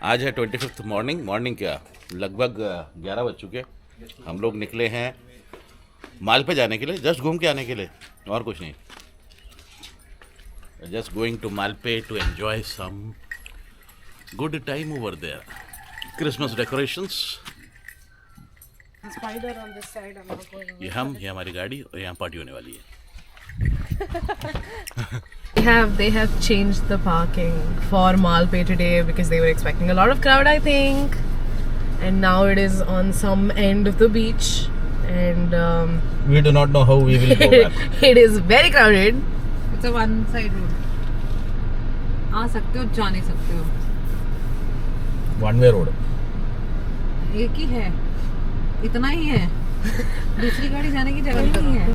आज है 25 मॉर्निंग क्या लगभग 11 बज चुके। हम लोग निकले हैं माल पे जाने के लिए, जस्ट घूम के आने के लिए और कुछ नहीं। Just going to Malpe to enjoy some good time over there. Christmas decorations. Spider on this side. I'm not going over. ये हमारी गाड़ी और यहाँ पार्टी होने वाली है। They have changed the parking for Malpe today because they were expecting a lot of crowd, I think. And now it is on some end of the beach, and We do not know how we will go back. it is very crowded. It's a one side road. आ सकते हो, जा नहीं सकते हो। One way road. एक ही है, इतना ही है। दूसरी गाड़ी जाने की जगह नहीं है।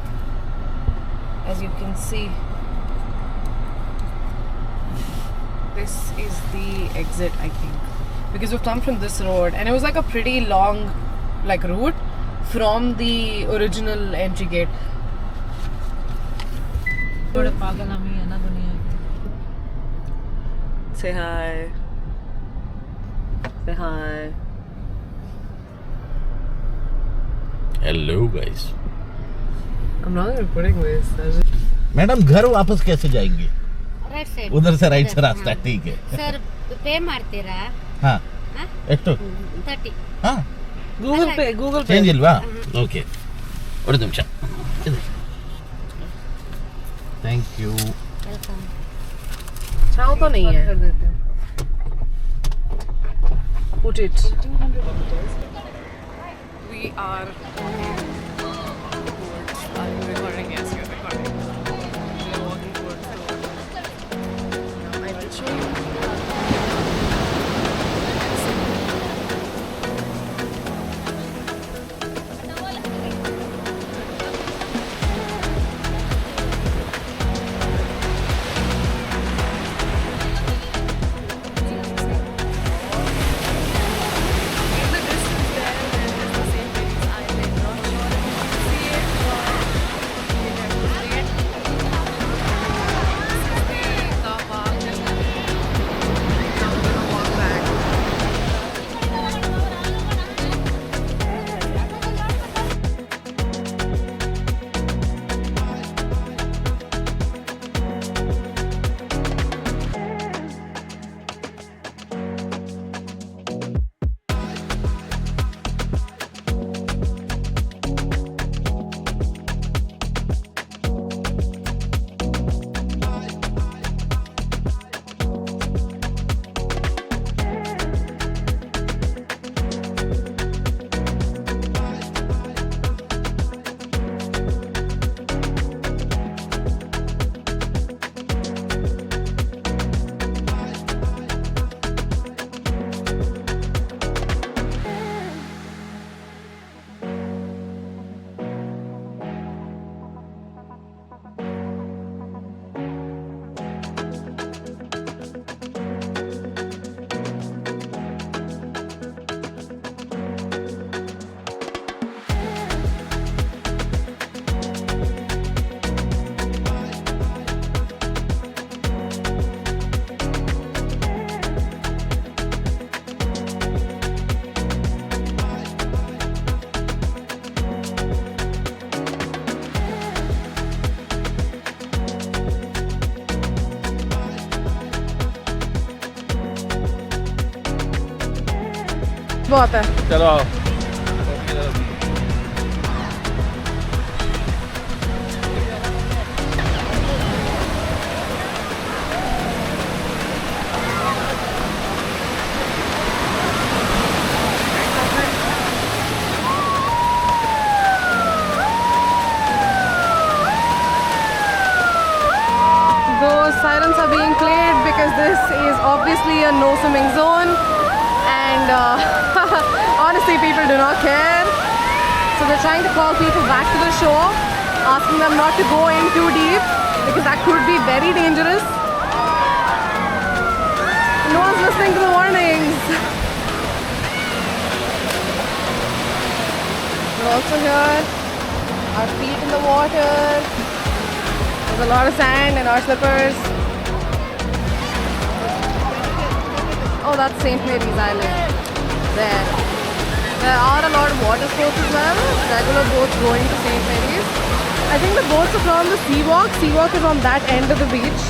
As you can see, this is the exit, I think, because we've come from this road, and it was like a pretty long, like, route from the original entry gate. बड़े पागल हम ही है ना दुनिया के। Say hi. Say hi. Hello guys. I'm not recording this. Madam घर वापस कैसे जाएंगे? राइट साइड उधर से राइट से रास्ता है, ठीक है। सर पे ಮಾಡ್ತೀರಾ हाँ ಎಷ್ಟು? 30 हाँ Google Pay. ಚೇಂಜ್ ಇಲ್ವಾ? ಓಕೆ ಒಂದು ನಿಮಿಷ. Thank you. ವೆಲ್ಕಮ್ चाव तो नहीं है. कर देते हैं। Put it. We are. Are you recording? Yes, you're recording. We are walking towards the road. I will show you. In the distance there is the St. Mary's Island. Not sure if you can see it, but you have to see it. This is the car park. Now we're gonna walk back. बहुत है. चलो Those sirens are being played because this is obviously a no swimming zone, and honestly people do not care, so they're trying to call people back to the shore, asking them not to go in too deep because that could be very dangerous. No one's listening to the warnings. We're also here, our feet in the water. There's a lot of sand and our slippers. Oh, that's St. Mary's Island. There. There are a lot of water sports as well. Regular boats going to St. Mary's. I think the boats are from the Seawalk. Seawalk is on that end of the beach.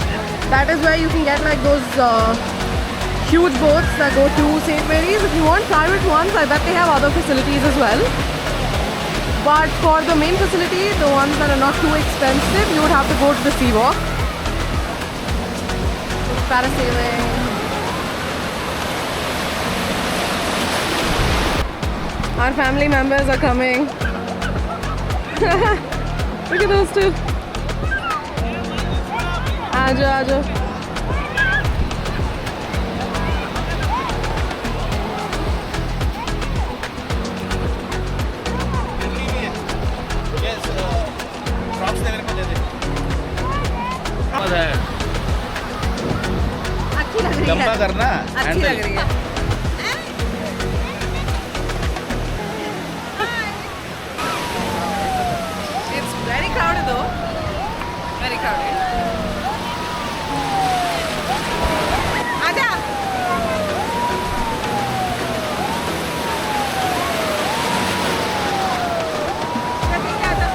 That is where you can get like those huge boats that go to St. Mary's. If you want private ones, I bet they have other facilities as well. But for the main facility, the ones that are not too expensive, you would have to go to the Seawalk. Parasailing. Our family members are coming. Look at those two. Aajo, aajo. अच्छी लग रही लंबा है। करना अच्छी लग रही है। It's very crowded though. Very crowded. आजा। ठीक है, आजा।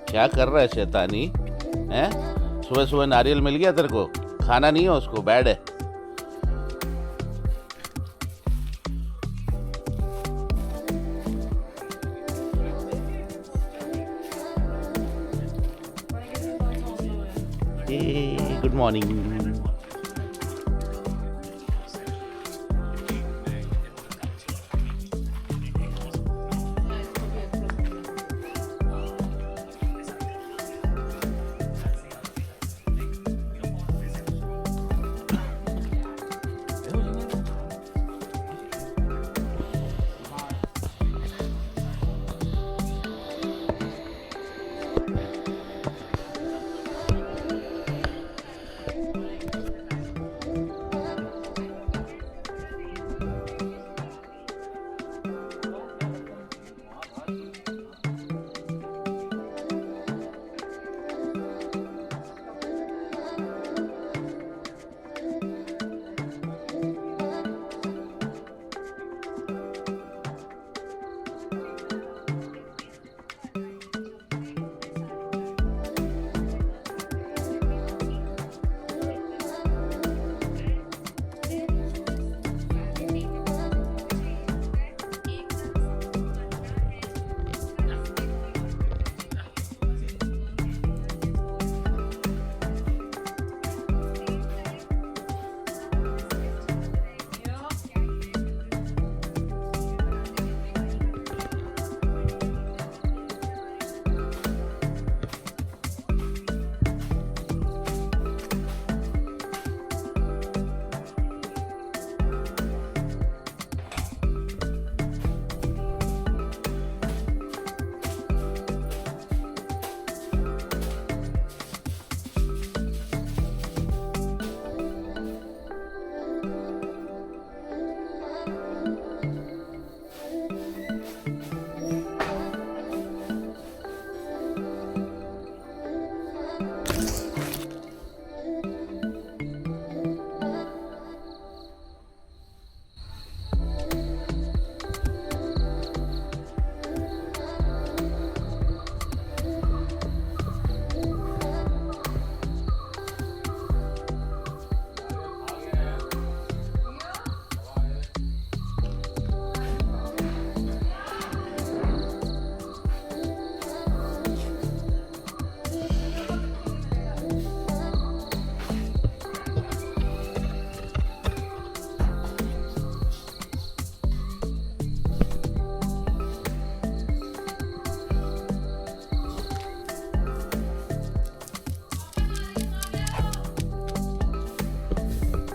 क्या कर रहा है शैतानी हैं? सुबह सुबह नारियल मिल गया तेरे को, खाना नहीं है उसको, बैड है। Good morning.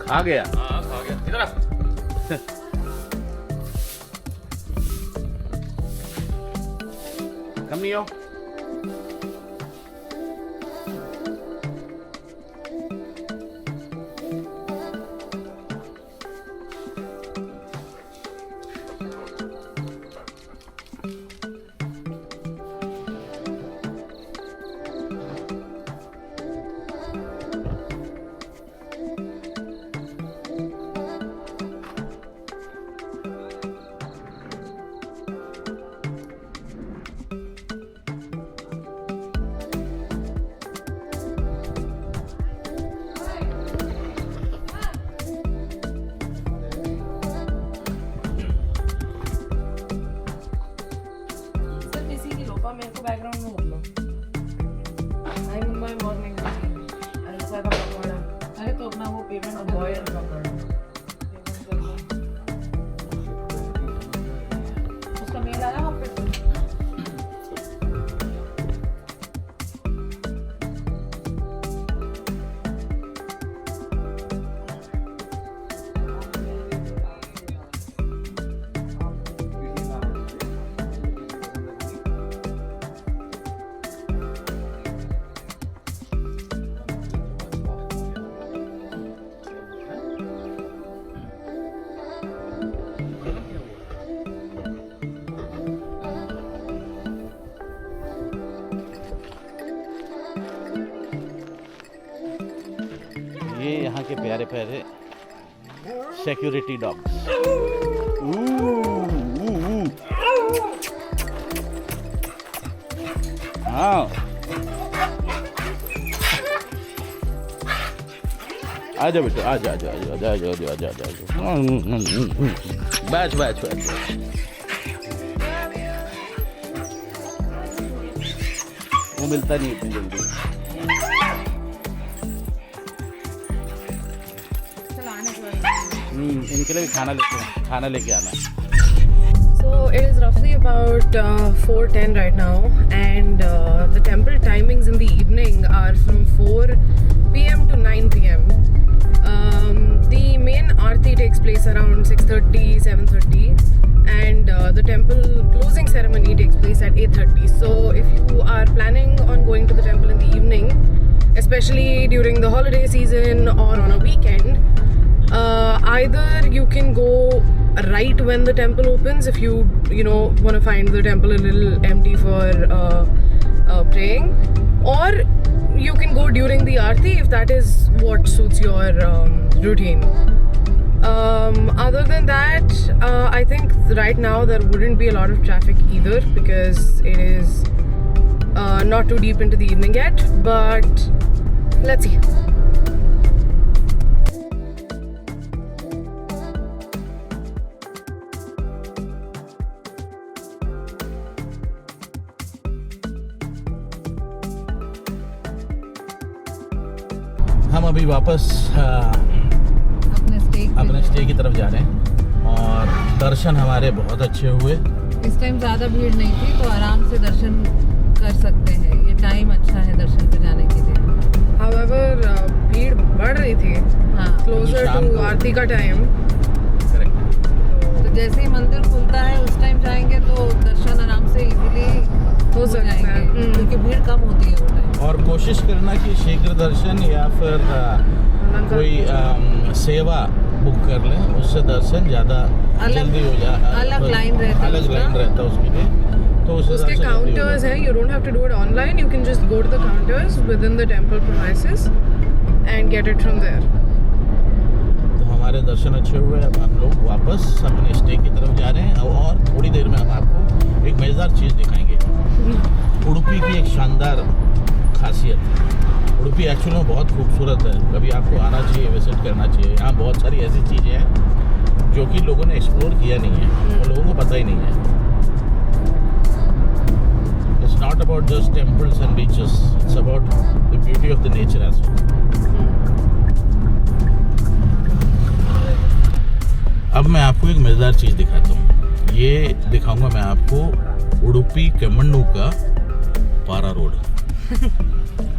खा गया। हाँ खा गया, इधर आ। कम नहीं हो। बैकग्राउंड में बोल लो। I'm in my morning routine. I just had a pakora, अरे तो अपना वो पेमेंट a boiled पकौड़ा। उसका मेल आया वहाँ पे। ये यहाँ के प्यारे प्यारे सिक्योरिटी डॉग्स। हाँ आजा बेटा, आजा आजा आजा आजा आजा आजा आजा आजा। बैठ बैठ बैठ। वो मिलता नहीं इतनी जल्दी। इनके लिए भी खाना लेके आना है। So it is roughly about 4:10 right now, and the temple timings in the evening are from 4 p.m. to 9 p.m. The main aarti takes place around 6:30, 7:30, and the temple closing ceremony takes place at 8:30. So if you are planning on going to the temple in the evening, especially during the holiday season or on a weekend, either you can go right when the temple opens if you want to find the temple a little empty for praying, or you can go during the aarti if that is what suits your routine. Other than that, I think right now there wouldn't be a lot of traffic either because it is not too deep into the evening yet, but let's see. हम अभी वापस अपने stay की तरफ जा रहे हैं और दर्शन हमारे बहुत अच्छे हुए। इस टाइम ज़्यादा भीड़ नहीं थी तो आराम से दर्शन कर सकते हैं। ये टाइम अच्छा है दर्शन पे जाने के लिए। However, भीड़ बढ़ रही थी। हाँ, Closer to आरती का टाइम। तो जैसे ही मंदिर खुलता है उस टाइम जाएंगे तो दर्शन आराम से इजीली हो सकता है। जाएंगे क्योंकि भीड़ कम होती है वो टाइम। और कोशिश करना कि शीघ्र दर्शन या फिर कोई सेवा बुक कर लें, उससे दर्शन ज़्यादा जल्दी हो जाए। अलग लाइन रहता है, अलग लाइन रहता है उसके लिए, तो उससे उसके काउंटर्स हैं। You don't have to do it online. You can just go to the counters within the temple premises and get it from there. तो हमारे दर्शन अच्छे हुए। अब हम लोग वापस अपने स्टे की तरफ जा रहे हैं और थोड़ी देर में हम आपको एक मज़ेदार चीज़ दिखाएंगे। उडुपी की एक शानदार खासियत। उडुपी एक्चुअली में बहुत खूबसूरत है, कभी आपको आना चाहिए, विजिट करना चाहिए। यहाँ बहुत सारी ऐसी चीज़ें हैं जो कि लोगों ने एक्सप्लोर किया नहीं है और लोगों को पता ही नहीं है। It's not about just temples and beaches, it's about the beauty of the nature as well. अब मैं आपको एक मज़ेदार चीज़ दिखाता हूँ। ये दिखाऊंगा मैं आपको उडुपी केम्मण्णु का पारा रोड।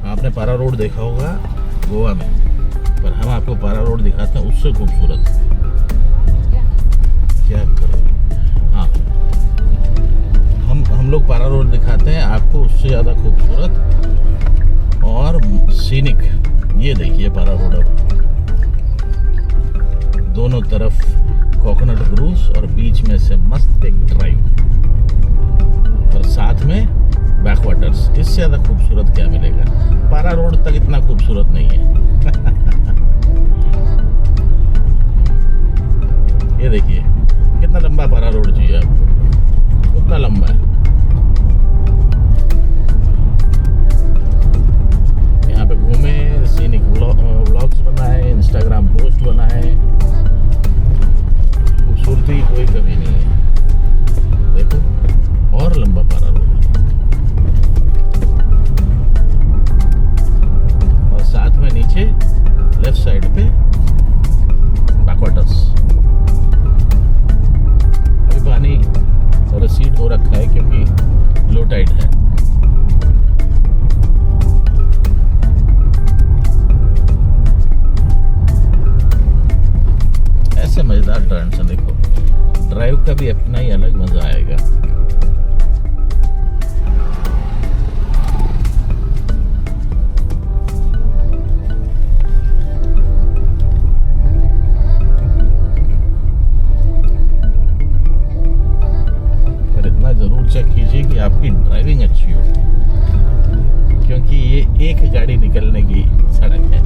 आपने पारा रोड देखा होगा गोवा में, पर हम आपको पारा रोड दिखाते हैं उससे खूबसूरत। क्या करो, हाँ हम लोग पारा रोड दिखाते हैं आपको उससे ज़्यादा खूबसूरत और सीनिक। ये देखिए पारा रोड, अब दोनों तरफ कोकोनट ग्रूव्स और बीच में से मस्त एक ड्राइव और साथ में बैकवाटर्स। इससे ज़्यादा खूबसूरत क्या मिलेगा? पारा रोड तक इतना खूबसूरत नहीं है। ये देखिए कितना लंबा पारा रोड चाहिए आपको, उतना लंबा है। यहाँ पे घूमे, सीनिक व्लॉग्स बनाए, इंस्टाग्राम पोस्ट बनाए, खूबसूरती कोई कमी नहीं है। देखो और लंबा पारा रोड और साथ में नीचे लेफ्ट साइड पे बैकवाटर्स। अभी पानी रिसीड हो रखा है क्योंकि लो टाइड है। ऐसे मजेदार टर्न्स हैं, देखो ड्राइव का भी अपना ही अलग मजा आएगा। पर इतना जरूर चेक कीजिए कि आपकी ड्राइविंग अच्छी हो, क्योंकि ये एक गाड़ी निकलने की सड़क है।